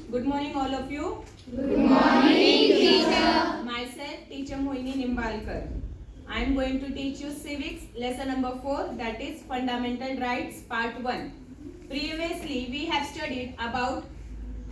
Good morning, all of you. Good morning, teacher. Myself, Teacher Moini Nimbalkar. I am going to teach you civics lesson number 4, that is fundamental rights part 1. Previously, we have studied about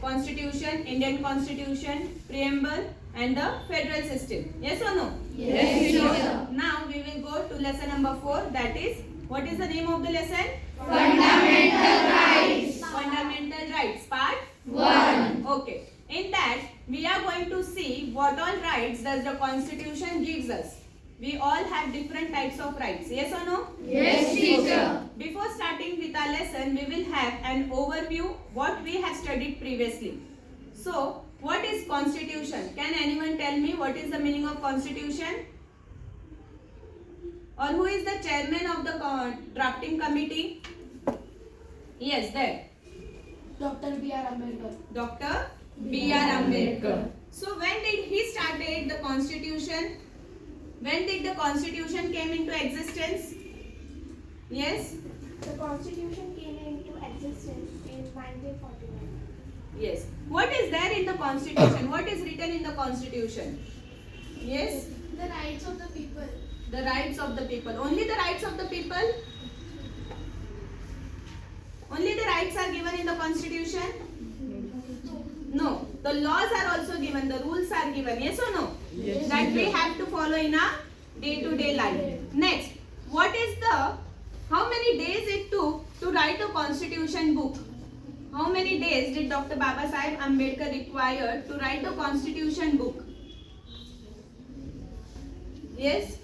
Constitution, Indian Constitution, preamble and the federal system. Yes or no? Yes, teacher. Now we will go to lesson number 4, that is, what is the name of the lesson? Fundamental rights. Fundamental rights part 1. Okay. In that, we are going to see what all rights does the Constitution gives us. We all have different types of rights. Yes or no? Yes, teacher. Okay. Before starting with our lesson, we will have an overview what we have studied previously. So, what is Constitution? Can anyone tell me what is the meaning of Constitution? Or who is the chairman of the drafting committee? Yes, there. Dr. B.R. Ambedkar. Dr. B.R. Ambedkar. So when did he started the Constitution? When did the Constitution came into existence? Yes? The Constitution came into existence in 1949. Yes. What is there in the Constitution? What is written in the Constitution? Yes? The rights of the people. The rights of the people. Only the rights of the people? Only the rights are given in the Constitution? No. The laws are also given. The rules are given. Yes or no? Yes. That we have to follow in our day-to-day life. Next, how many days it took to write a Constitution book? How many days did Dr. Baba Sahib Ambedkar require to write a Constitution book? Yes?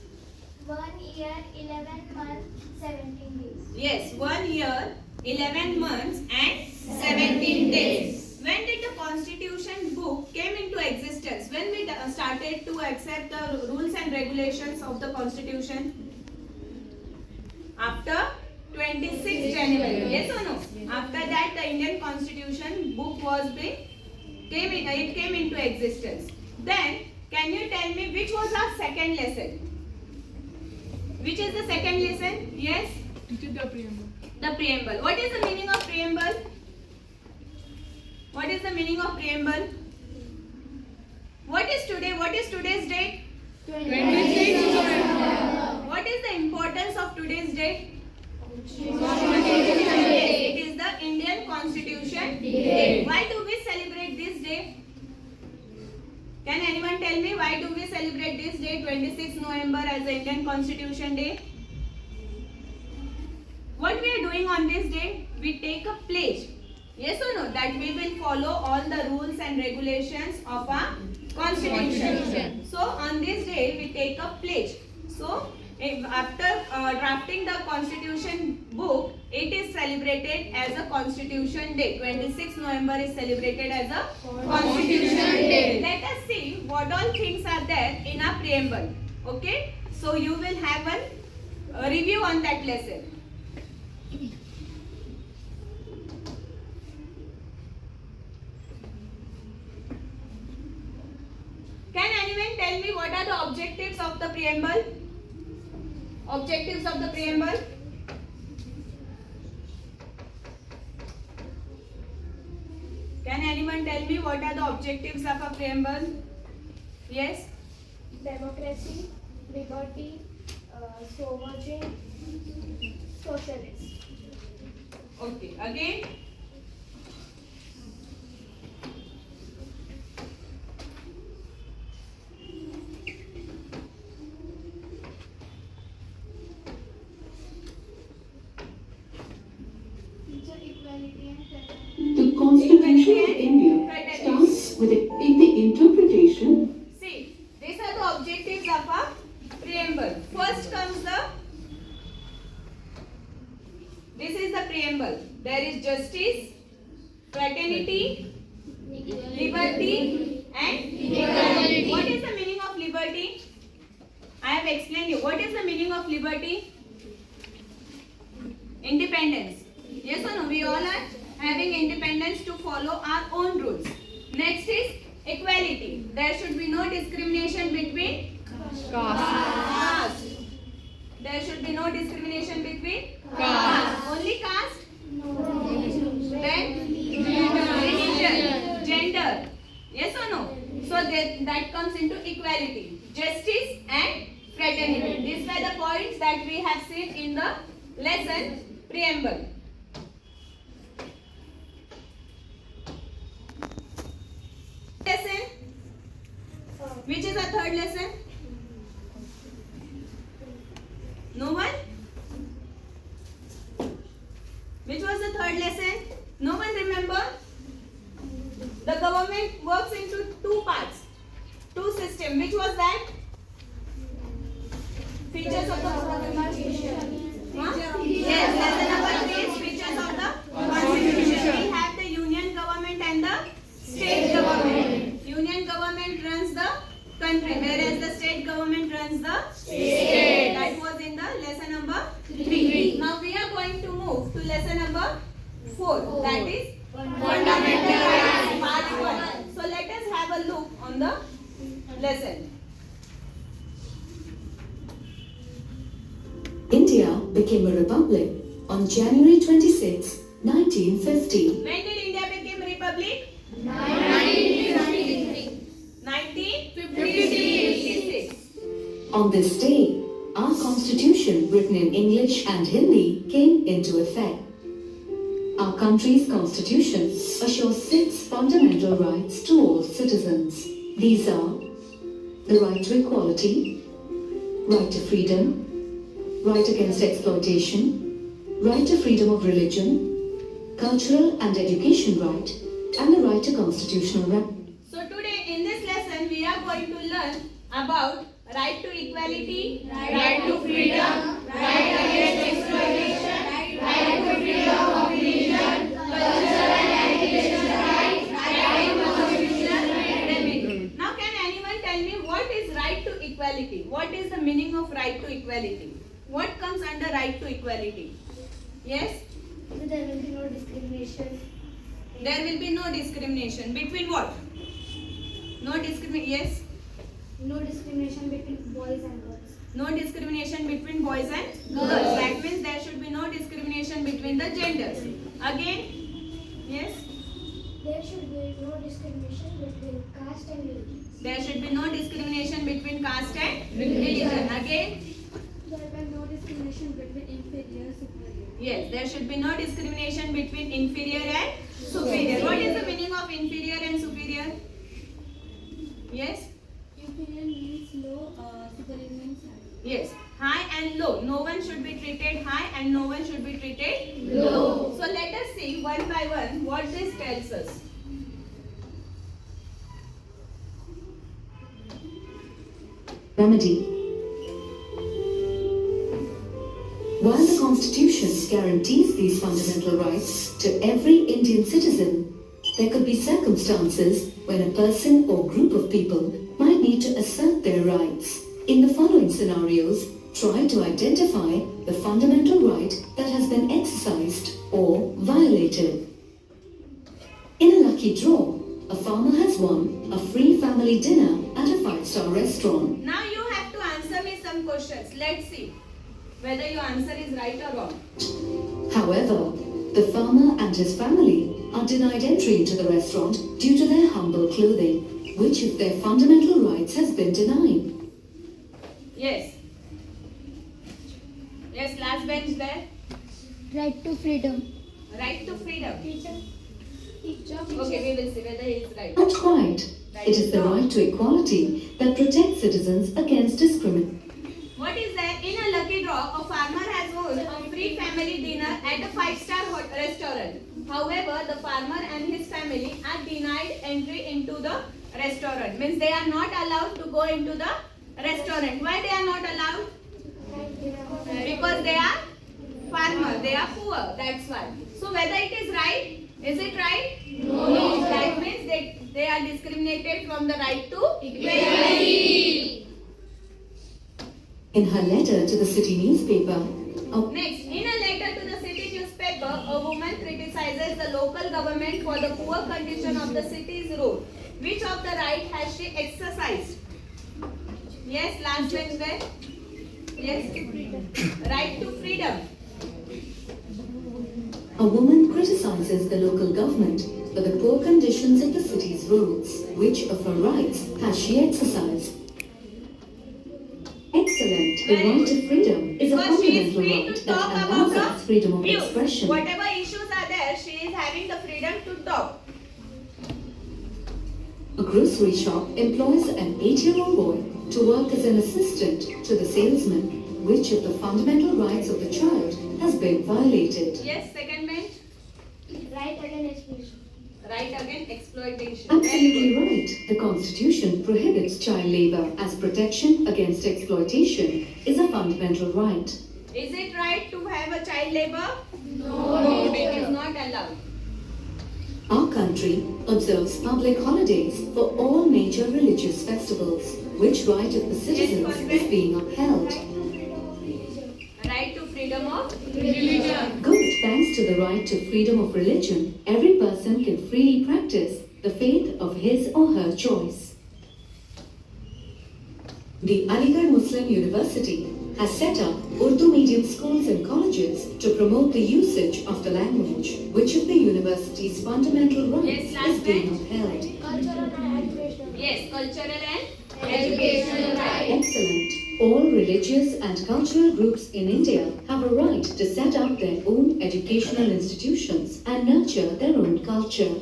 1 year, 11 months, 17 days. Yes, 1 year, 11 months and 17 days. When did the Constitution book came into existence? When we started to accept the rules and regulations of the Constitution? After 26 January. Yes or no? After that, the Indian Constitution book came into existence. Then, can you tell me which was our second lesson? Which is the second lesson? Yes? The preamble. The preamble. What is the meaning of preamble? What is the meaning of preamble? What is today? What is today's date? 26 What is the importance of today's date? November. It is the Indian Constitution Day. Why do we celebrate this day? Can anyone tell me why do we celebrate this day, 26 November, as the Indian Constitution Day? What we are doing on this day? We take a pledge. Yes or no? That we will follow all the rules and regulations of our Constitution. So on this day we take a pledge. So after drafting the Constitution book, it is celebrated as a Constitution Day. 26 November is celebrated as a Constitution Day. Let us see what all things are there in our preamble. Okay? So you will have a review on that lesson. Can anyone tell me what are the objectives of the preamble? Objectives of the preamble? Can anyone tell me what are the objectives of a preamble? Yes? Democracy, liberty, sovereignty, socialism. Okay. Again? Equality and fraternity. The Constitution of India starts with in the interpretation. See, these are the objectives of a preamble. First comes this is the preamble. There is justice, fraternity, liberty and equality. What is the meaning of liberty? I have explained you. What is the meaning of liberty? Independence. Yes or no? We all are having independence to follow our own rules. Next is equality. There should be no discrimination between caste. There should be no discrimination between caste. Only caste? Then religion, that comes into equality, justice and fraternity. These were the points that we have seen in the lesson preamble. Lesson, which is the third lesson? No one? Which was the third lesson? No one remember? The government works into two parts, two systems. Which was that? Features of the Huh? Yes, lesson number 3 is features of the constitution. We have the union government and the state government. Union government runs the country, whereas the state government runs the state. That was in the lesson number 3. Now we are going to move to lesson number 4. That is fundamental rights, part 1. So let us have a look on the lesson. India became a republic on January 26, 1950. When did India become republic? 1956. On this day, our constitution, written in English and Hindi, came into effect. Our country's constitution assures 6 fundamental rights to all citizens. These are the right to equality, right to freedom, right against exploitation, right to freedom of religion, cultural and education right, and the right to constitutional right. So today in this lesson we are going to learn about right to equality, right to freedom, right against exploitation, right to freedom of religion, cultural and education right, right to constitutional remedy. Now can anyone tell me what is right to equality? What is the meaning of right to equality? What comes under right to equality? Yes? There will be no discrimination. There will be no discrimination. Between what? No discrimination. Yes? No discrimination between boys and girls. No discrimination between boys and girls. That means there should be no discrimination between the genders. Again? Yes? There should be no discrimination between caste and religion. There should be no discrimination between caste and religion. Again? There will be no discrimination between inferior and superior. Yes, there should be no discrimination between inferior and superior. What is the meaning of inferior and superior? Yes? Inferior means low, superior means high. Yes. High and low. No one should be treated high and no one should be treated low. So let us see one by one what this tells us. Remedy. While the Constitution guarantees these fundamental rights to every Indian citizen, there could be circumstances when a person or group of people might need to assert their rights. In the following scenarios, try to identify the fundamental right that has been exercised or violated. In a lucky draw, a farmer has won a free family dinner at a 5-star restaurant. Now you have to answer me some questions. Let's see whether your answer is right or wrong. However, the farmer and his family are denied entry into the restaurant due to their humble clothing. Which of their fundamental rights has been denied? Yes. Yes, last bench there. Right to freedom. Right to freedom. Teacher. Okay, we will see whether he is right. Not quite. It is the right to equality that protects citizens against discrimination. What is that? In a lucky draw, a farmer has won a free family dinner at a 5-star restaurant. However, the farmer and his family are denied entry into the restaurant. Means they are not allowed to go into the restaurant. Why they are not allowed? Because they are farmer. They are poor. That's why. So whether it is right? Is it right? No. That means they are discriminated from the right to equality. In her letter to the city newspaper, Next, in a letter to the city newspaper, a woman criticizes the local government for the poor condition of the city's road. Which of the right has she exercised? Yes, last bench there. Yes. Right to freedom. a woman criticizes the local government for the poor conditions of the city's roads. Which of her rights has she exercised? Excellent. The Very right good. to freedom is a Because she is fundamental free right to that talk allows about us freedom of the views. expression. Whatever issues are there, she is having the freedom to talk. A grocery shop employs an 8-year-old boy to work as an assistant to the salesman. Which of the fundamental rights of the child has been violated? Yes, second bench. Right against exploitation. Right against exploitation. Very Absolutely good. right. The Constitution prohibits child labor as protection against exploitation is a fundamental right. Is it right to have a child labor? No. It is not allowed. Our country observes public holidays for all major religious festivals. Which right of the citizens is being upheld? Right to freedom of religion. Good. Thanks to the right to freedom of religion, every person can freely practice the faith of his or her choice. The Aligarh Muslim University has set up Urdu medium schools and colleges to promote the usage of the language. Which of the university's fundamental rights Yes, last is being bench. upheld? Cultural and educational. Yes, cultural and Educational right. Excellent. All religious and cultural groups in India have a right to set up their own educational institutions and nurture their own culture.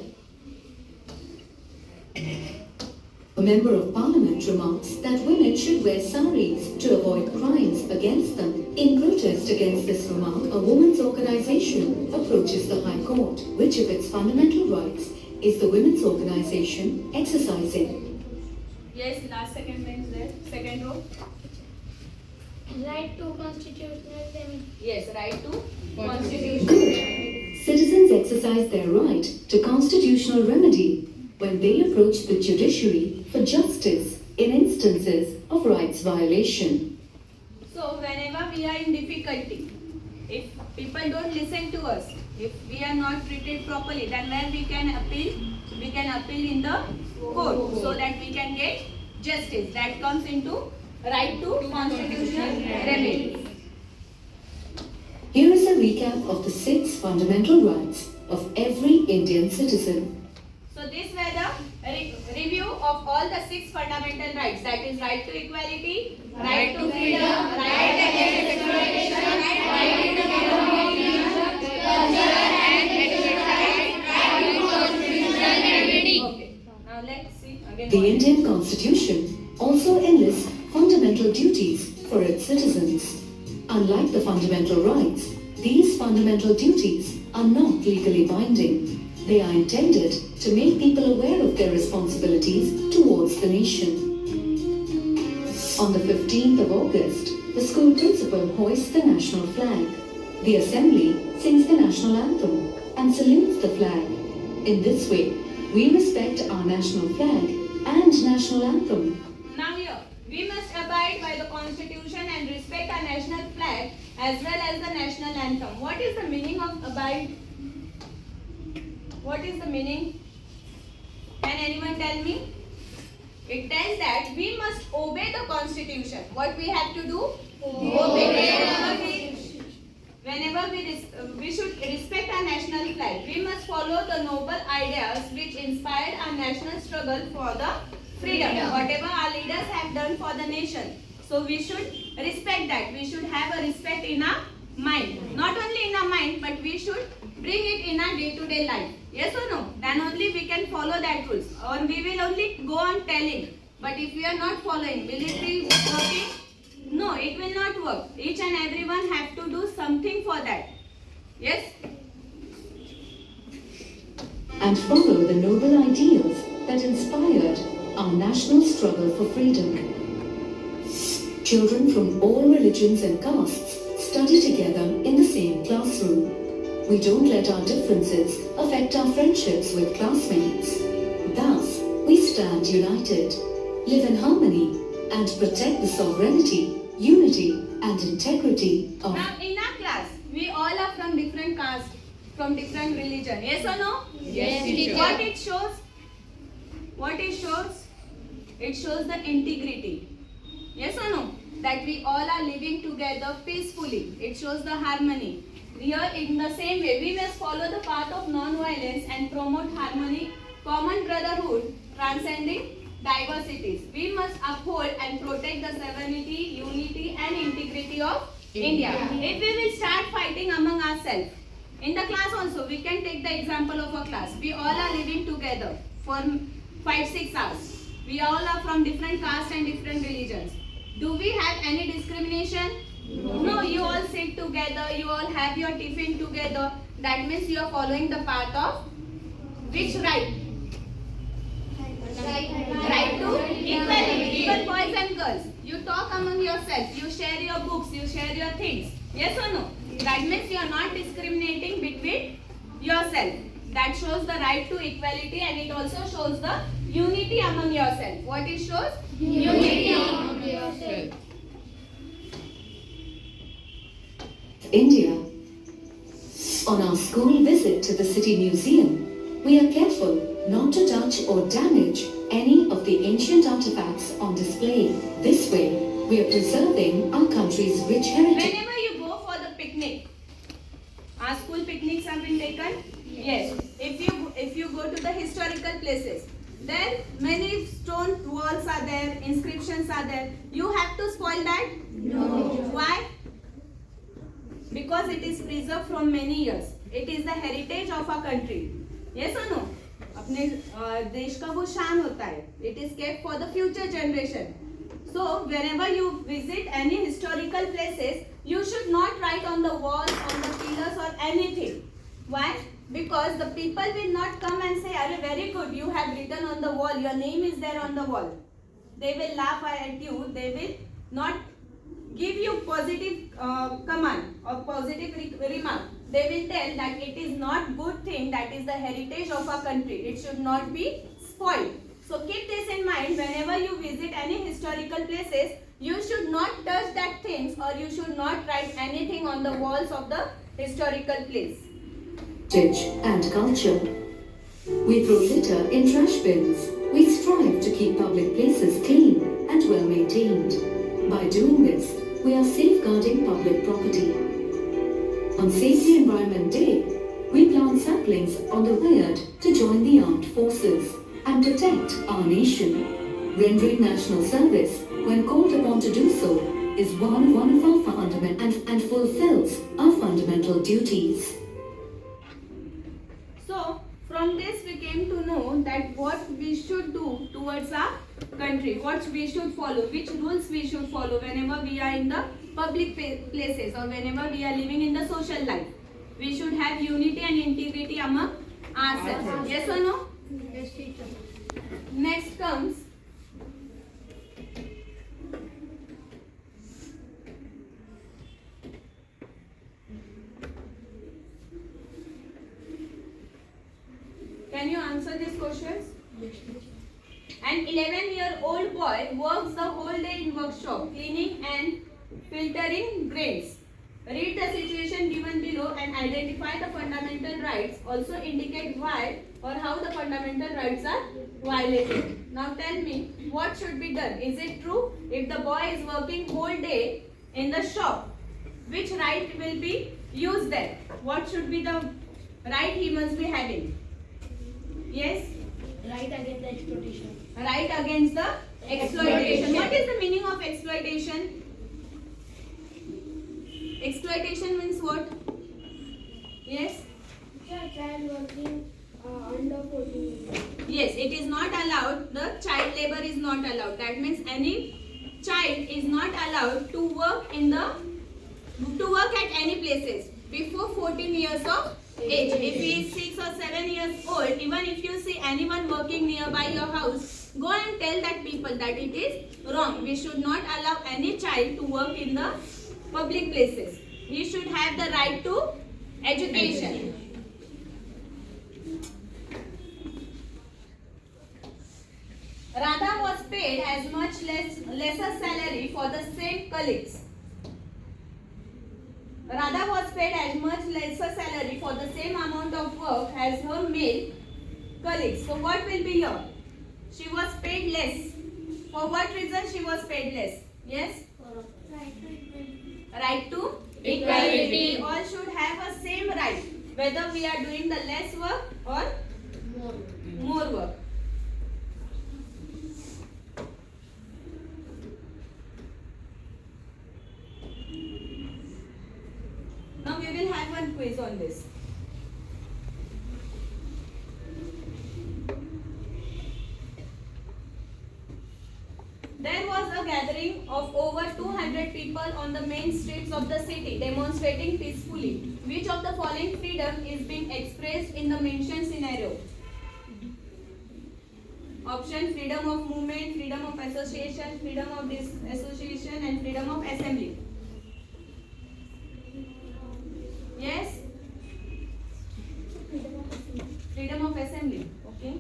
A member of parliament remarks that women should wear saris to avoid crimes against them. In protest against this remark, a women's organization approaches the High Court. Which of its fundamental rights is the women's organization exercising? yes, last second bench there. Second row. Right to constitutional remedy. Yes, right to constitution. Good. Citizens exercise their right to constitutional remedy when they approach the judiciary for justice in instances of rights violation. So whenever we are in difficulty, if people don't listen to us, if we are not treated properly, then where we can appeal? We can appeal in the court so that we can get justice. That comes into right to constitutional remedy. Here is a recap of the 6 fundamental rights of every Indian citizen. So these were the review of all the 6 fundamental rights. That is right to equality, right to freedom, right against exploitation, right to freedom of religion, cultural and educational right, right to constitutional remedy. Okay. Now let's see again. The Indian Constitution also enlists fundamental duties for its citizens. Unlike the fundamental rights, these fundamental duties are not legally binding. They are intended to make people aware of their responsibilities towards the nation. On the 15th of August, the school principal hoists the national flag. The assembly sings the national anthem and salutes the flag. In this way, we respect our national flag and national anthem. Now here, we must abide by the constitution and respect our national flag as well as the national anthem. What is the meaning of abide? What is the meaning? Can anyone tell me? It tells that we must obey the constitution. What we have to do? Obey. Whenever we should respect our national flag. We must follow the noble ideas which inspired our national struggle for the freedom. Whatever our leaders have done for the nation. So we should respect that. We should have a respect in our mind. Not only in our mind, but we should bring it in our day-to-day life. Yes or no? Then only we can follow that rules. Or we will only go on telling. But if we are not following, will it be working? No, it will not work. Each and everyone have to do something for that. Yes? And follow the noble ideals that inspired our national struggle for freedom. Children from all religions and castes study together in the same classroom. We don't let our differences affect our friendships with classmates. Thus, we stand united, live in harmony, and protect the sovereignty, unity, and integrity of... Now in our class, we all are from different castes, from different religion. Yes or no? Yes, teacher. What it shows? What it shows? It shows the integrity. Yes or no? That we all are living together peacefully. It shows the harmony. here in the same way, we must follow the path of non-violence and promote harmony, common brotherhood, transcending diversities. We must uphold and protect the sovereignty, unity and integrity of India. If we will start fighting among ourselves, in the class also, we can take the example of a class. We all are living together for 5-6 hours. We all are from different castes and different religions. Do we have any discrimination? No, you all sit together, you all have your tiffin together. That means you are following the path of which right? Right to equality. Even boys and girls, you talk among yourselves, you share your books, you share your things. Yes or no? That means you are not discriminating between yourself. That shows the right to equality and it also shows the unity among yourself. What it shows? Unity among yourself. India. On our school visit to the City Museum, we are careful not to touch or damage any of the ancient artifacts on display. This way, we are preserving our country's rich heritage. Whenever you go for the picnic, our school picnics have been taken? Yes. If you go to the historical places, then many stone walls are there, inscriptions are there. You have to spoil that? No. Why? Because it is preserved from many years. It is the heritage of our country. Yes or no? अपने देश का वो शान होता है. It is kept for the future generation. So whenever you visit any historical places, you should not write on the walls, on the pillars or anything. Why? Because the people will not come and say, "Arey, very good, you have written on the wall. Your name is there on the wall." They will laugh at you. They will not give you positive command or positive remark. They will tell that it is not good thing, that is the heritage of our country. It should not be spoiled. So keep this in mind whenever you visit any historical places. You should not touch that things or you should not write anything on the walls of the historical place. And culture. We throw litter in trash bins. We strive to keep public places clean and well maintained. By doing this, we are safeguarding public property. On Save the Environment Day, we plant saplings on the weird to join the armed forces and protect our nation. Rendering national service when called upon to do so is one of our fundamental and fulfills our fundamental duties. So from this we came to know that what we should do towards our country, what we should follow, which rules we should follow whenever we are in the public places or whenever we are living in the social life. We should have unity and integrity among ourselves. Yes or no? Yes, teacher. Next comes can you answer these questions? Yes, teacher. An 11-year-old boy works the whole day in workshop, cleaning and filtering grains. Read the situation given below and identify the fundamental rights. Also indicate why or how the fundamental rights are violated. Now tell me, what should be done? Is it true? If the boy is working whole day in the shop, which right will be used there? What should be the right he must be having? Yes? Right against the exploitation. Right against the exploitation. What is the meaning of exploitation? Exploitation means what? Yes? Child working under 14 years. Yes, it is not allowed. The child labor is not allowed. That means any child is not allowed to work at any places before 14 years of age. If he is 6 or 7 years old, even if you see anyone working nearby your house, go and tell that people that it is wrong. We should not allow any child to work in the public places. He should have the right to education. Radha was paid as much lesser salary for the same colleagues. Radha was paid as much lesser salary for the same amount of work as her male colleagues. So what will be here? She was paid less. For what reason she was paid less? Yes? Right to equality. Right to Equality. We all should have a same right, whether we are doing the less work or more work. Now we will have one quiz on this. There was a gathering of over 200 people on the main streets of the city demonstrating peacefully. Which of the following freedom is being expressed in the mentioned scenario? Option: freedom of movement, freedom of association, freedom of disassociation, and freedom of assembly. Yes? Freedom of assembly. Okay.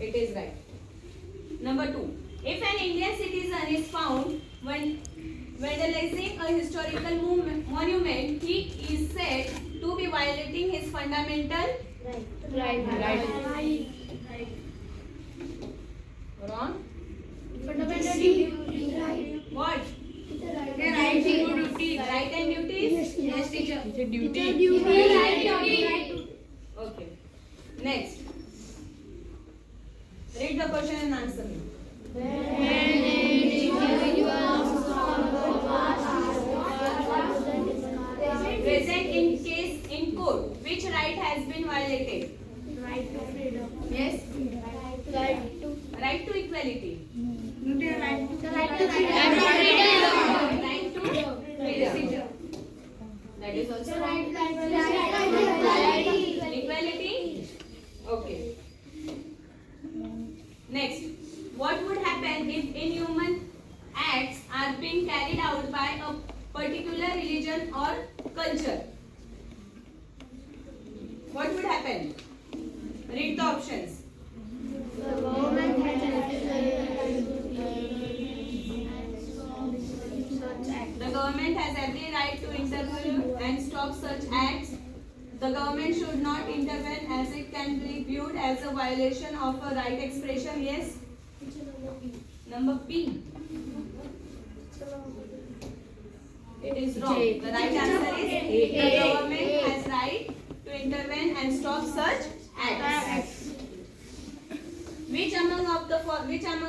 It is right. Number 2. If an Indian citizen is found when vandalizing a historical monument, he is said to be violating his fundamental Right. wrong. Fundamental duty. Right. What? Right and duty. Right and duties? Yes, teacher. Duty. Right. Okay. Next. Read the question and answer me. Present in case in court. Which right has been violated? Right to freedom. Yes. Right to Right to equality. right to Right to freedom. That is also equality. Okay. Next, what would happen if inhuman acts are being carried out by a particular religion or culture? What would happen? Read the options. the government has The government has every right to intervene and stop such acts. The government should not intervene as it can be viewed as a violation of a right expression. Yes? Number B. It is wrong. The right answer is the government has right to intervene and stop such acts. Which among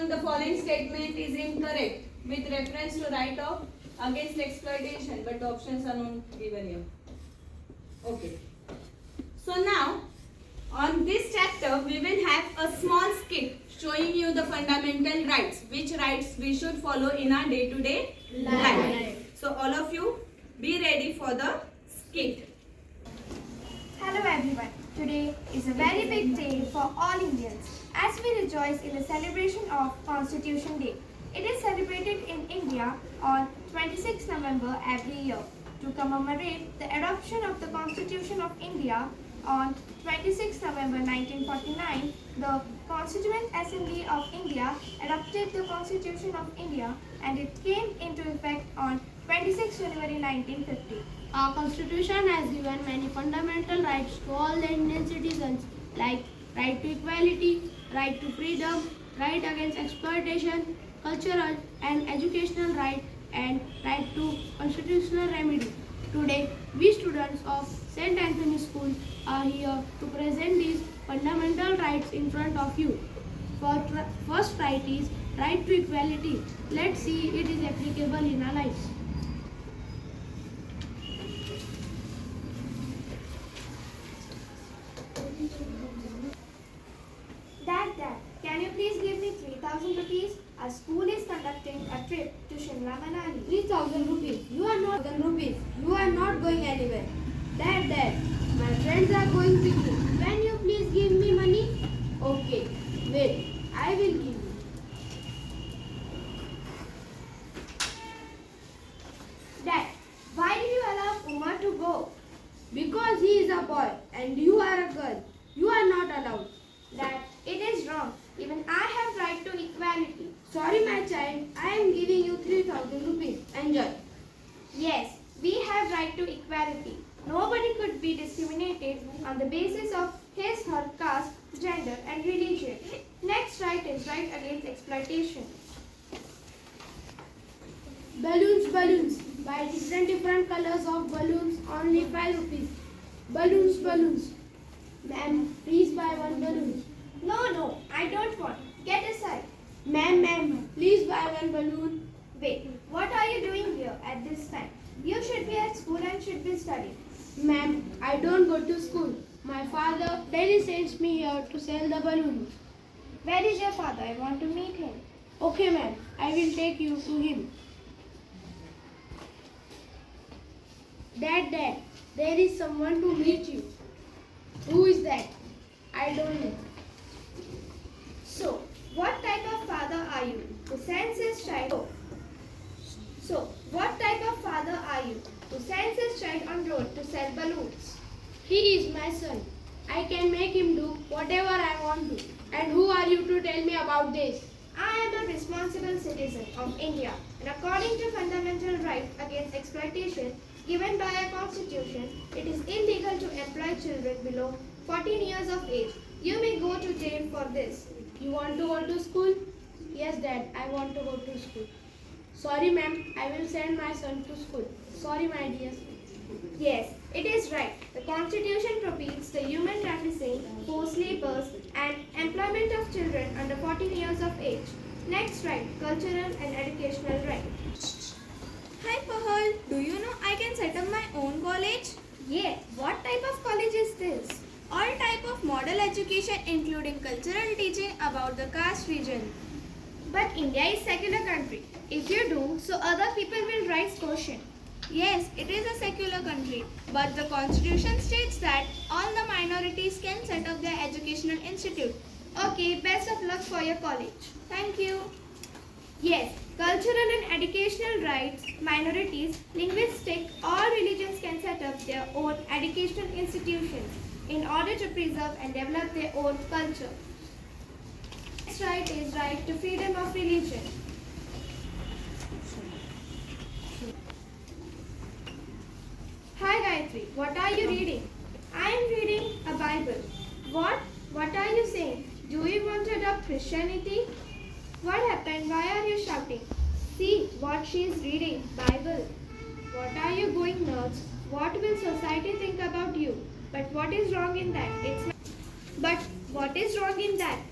the following statement is incorrect with reference to right of against exploitation? But the options are not given here. Okay. So now, on this chapter, we will have a small skit showing you the fundamental rights, which rights we should follow in our day-to-day life. So all of you, be ready for the skit. Hello everyone. Today is a very big day for all Indians as we rejoice in the celebration of Constitution Day. It is celebrated in India on 26 November every year. To commemorate the adoption of the Constitution of India on 26 November 1949, the Constituent Assembly of India adopted the Constitution of India and it came into effect on 26 January 1950. Our constitution has given many fundamental rights to all the Indian citizens like right to equality, right to freedom, right against exploitation, cultural and educational right, and right to constitutional remedy. Today, we students of St. Anthony School are here to present these fundamental rights in front of you. First right is right to equality. Let's see it is applicable in our lives. Dad, can you please give me 3,000 rupees? Our school is conducting a trip to Shimla Manali. 3,000 rupees. You are not rupees. You are not going anywhere. Dad, my friends are going picnic. Can you please give me money? Okay, wait. I will give you. Dad, why did you allow Umar to go? Because he is a boy and you are a girl. You are not allowed. Dad, it is wrong. Even I have right to equality. Sorry, my child. I am giving you 3,000 rupees. Enjoy. Yes, we have right to equality. Nobody could be discriminated on the basis of his, her caste, gender and religion. Next right is right against exploitation. Balloons, balloons. Buy different colors of balloons, only 5 rupees. Balloons, balloons. Ma'am, please buy one balloon. No, I don't want. Get aside. Ma'am, please buy one balloon. Wait, what are you doing here at this time? You should be at school and should be studying. Ma'am, I don't go to school. My father daily sends me here to sell the balloons. Where is your father? I want to meet him. Okay, ma'am, I will take you to him. Dad, there is someone to meet you. Who is that? I don't know. So, what type of father are you who sends his child? So, what type of father are you who sends his child on road to sell balloons? He is my son. I can make him do whatever I want to. And who are you to tell me about this? I am a responsible citizen of India, and according to fundamental right against exploitation given by our constitution, it is illegal to employ children below 14 years of age. You may go to jail for this. You want to go to school? Yes, Dad, I want to go to school. Sorry, ma'am, I will send my son to school. Sorry, my dear. Yes, it is right. The constitution prohibits the human trafficking, forced labors, and employment of children under 14 years of age. Next right, cultural and educational right. Hi Pahal, do you know I can set up my own college? Yeah, what type of college is this? All type of model education including cultural teaching about the caste region. But India is secular country. If you do, so other people will raise question. Yes, it is a secular country, but the constitution states that all the minorities can set up their educational institute. Okay, best of luck for your college. Thank you. Yes, cultural and educational rights, minorities, linguistic, all religions can set up their own educational institutions in order to preserve and develop their own culture. Next right is right to freedom of religion. Hi Gayatri, what are you reading? I am reading a Bible. What? What are you saying? Do you want to adopt Christianity? What happened? Why are you shouting? See what she is reading. Bible. What are you going nuts? What will society think about you? But what is wrong in that?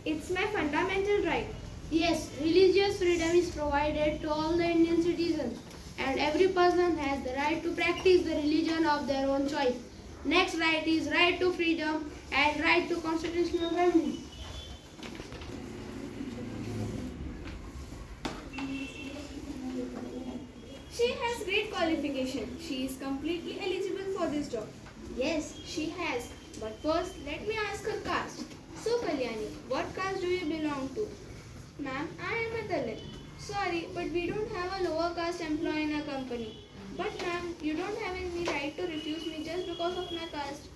It's my fundamental right. Yes, religious freedom is provided to all the Indian citizens, and every person has the right to practice the religion of their own choice. Next right is right to freedom and right to constitutional remedies. She has great qualification. She is completely eligible for this job. Yes, she has. But first, let me ask her caste. So, Kalyani, what caste do you belong to? Ma'am, I am a Dalit. Sorry, but we don't have a lower caste employee in our company. But ma'am, you don't have any right to refuse me just because of my caste.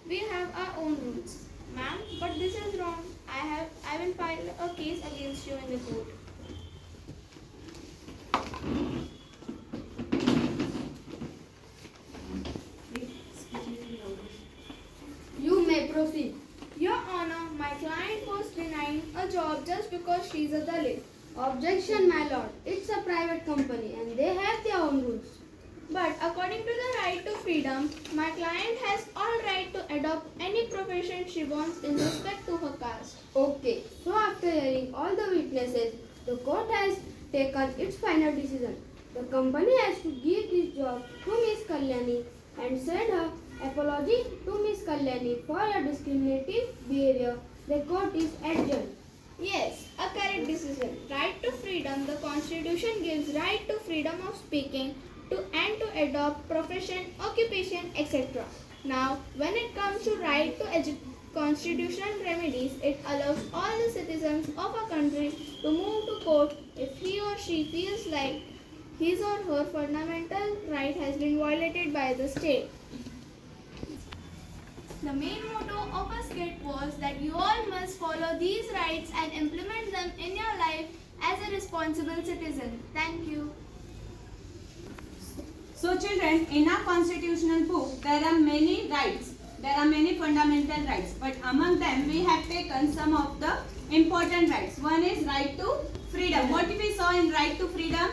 We have our own rules. Ma'am, but this is wrong. I will file a case against you in the court. You may proceed. Your Honor, my client was denied a job just because she is a Dalit. Objection, my lord. It's a private company and they have their own rules. But according to the right to freedom, my client has all right to adopt any profession she wants in respect to her caste. Okay, so after hearing all the witnesses, the court has taken its final decision. The company has to give this job to Miss Kalyani and send her apology to Miss Kalyani for her discriminative behavior. The court is adjourned. Yes, a correct decision. Right to freedom. The constitution gives right to freedom of speaking and to adopt profession, occupation, etc. Now, when it comes to right to constitutional remedies, it allows all the citizens of a country to move to court if he or she feels like his or her fundamental right has been violated by the state. The main motto of our skit was that you all must follow these rights and implement them in your life as a responsible citizen. Thank you. So children, in our constitutional book, there are many rights. There are many fundamental rights. But among them, we have taken some of the important rights. One is right to freedom. What we saw in right to freedom?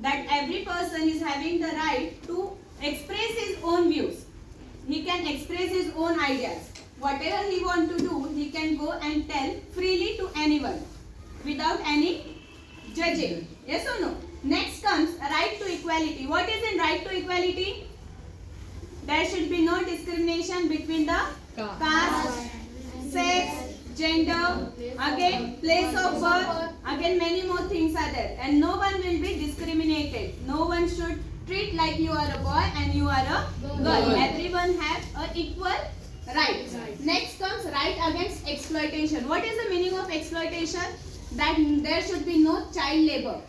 that every person is having the right to express his own views. He can express his own ideas. Whatever he want to do, he can go and tell freely to anyone without any judging. Yes or no? Next comes right to equality. What is in right to equality? There should be no discrimination between the caste, sex, gender, again place of birth, again many more things are there, and no one will be discriminated. No one should treat like you are a boy and you are a girl. Everyone have a equal right. Next comes right against exploitation. What is the meaning of exploitation? That there should be no child labor.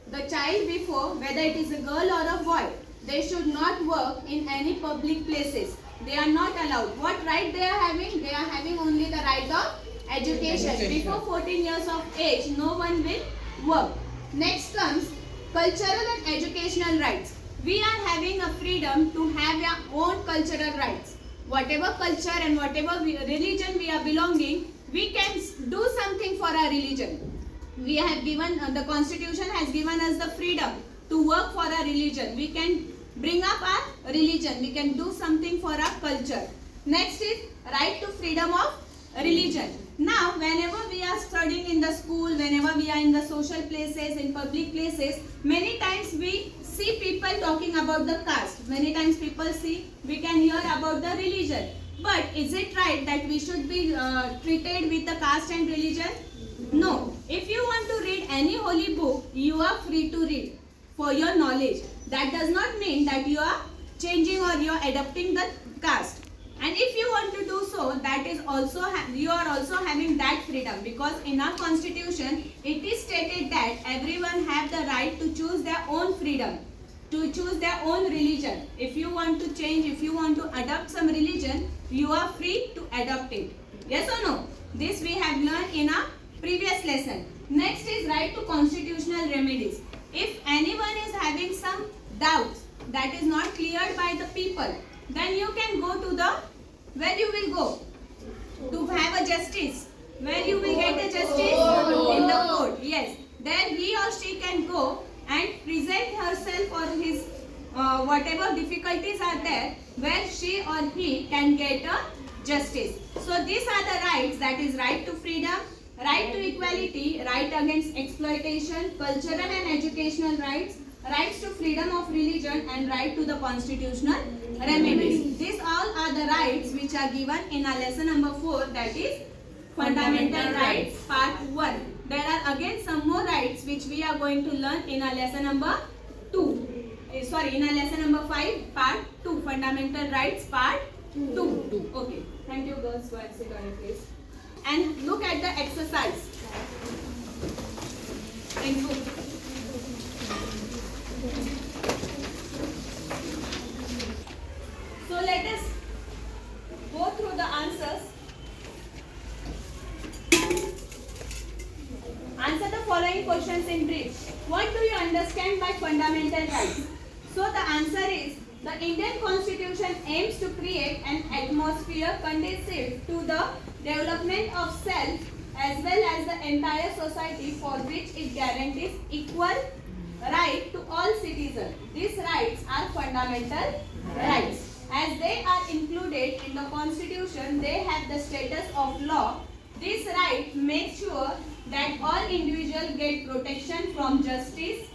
The child before, whether it is a girl or a boy, they should not work in any public places. They are not allowed. What right they are having? They are having only the right of education. Before 14 years of age, no one will work. Next comes cultural and educational rights. We are having a freedom to have our own cultural rights. Whatever culture and whatever religion we are belonging, we can do something for our religion. We have given, the constitution has given us the freedom to work for our religion. We can bring up our religion. We can do something for our culture. Next is right to freedom of religion. Now, whenever we are studying in the school, whenever we are in the social places, in public places, many times we see people talking about the caste. Many times we can hear about the religion. But is it right that we should be treated with the caste and religion? No. If you want to read any holy book, you are free to read for your knowledge. That does not mean that you are changing or you are adopting the caste. And if you want to do so, that is also you are also having that freedom, because in our constitution it is stated that everyone have the right to choose their own freedom, to choose their own religion. If you want to change, if you want to adopt some religion, you are free to adopt it. Yes or no? This we have learned in our previous lesson. Next is right to constitutional remedies. If anyone is having some doubts that is not cleared by the people, then you can go to the, where you will go to have a justice. Where you will get a justice? In the court. Yes. There he or she can go and present herself or his whatever difficulties are there, where she or he can get a justice. So these are the rights, that is right to freedom, right to equality, right against exploitation, cultural and educational rights, rights to freedom of religion, and right to the constitutional remedies. These all are the rights which are given in our lesson number 4, that is Fundamental Rights Part 1. There are again some more rights which we are going to learn in our lesson number 2. In our lesson number 5, Part 2, Fundamental Rights Part 2. Okay, thank you girls for sit on your place. And look at the exercise in book. So let us go through the answers. Answer the following questions in brief. What do you understand by fundamental rights? So the answer is, the Indian Constitution aims to create an atmosphere conducive to the development of self as well as the entire society, for which it guarantees equal right to all citizens. These rights are fundamental rights. As they are included in the Constitution, they have the status of law. This right makes sure that all individuals get protection from justice.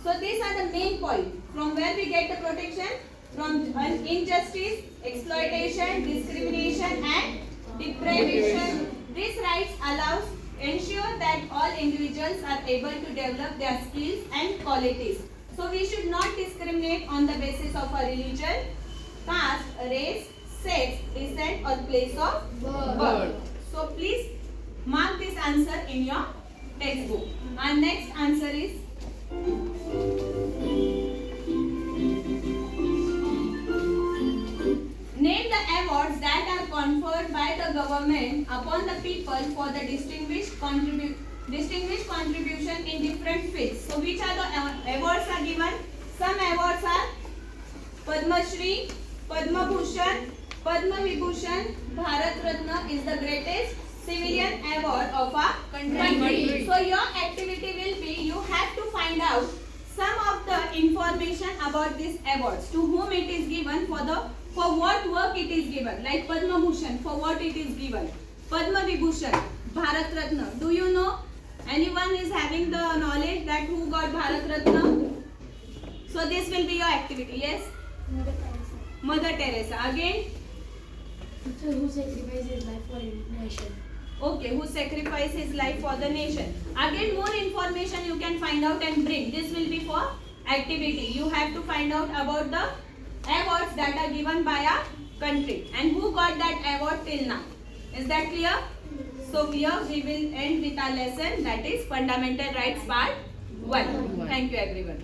So these are the main points. From where we get the protection? From injustice, exploitation, discrimination and deprivation. These rights ensure that all individuals are able to develop their skills and qualities. So we should not discriminate on the basis of a religion, caste, race, sex, descent or place of birth. So please mark this answer in your textbook. Our next answer is name the awards that are conferred by the government upon the people for the distinguished contribution in different fields. So which are the awards are given? Some awards are Padma Shri, Padma Bhushan, Padma Vibhushan. Bharat Ratna is the greatest civilian award of our country. So your activity will be, you have to find out some of the information about these awards. To whom it is given, for what work it is given. Like Padma Bhushan, for what it is given. Padma Vibhushan, Bharat Ratna. Do you know? Anyone is having the knowledge that who got Bharat Ratna? So this will be your activity. Yes? Mother Teresa. Again? Who sacrificed his life for nation? Okay, who sacrificed his life for the nation. Again, more information you can find out and bring. This will be for activity. You have to find out about the awards that are given by a country and who got that award till now. Is that clear? So here we will end with our lesson, that is Fundamental Rights Part 1. Thank you everyone.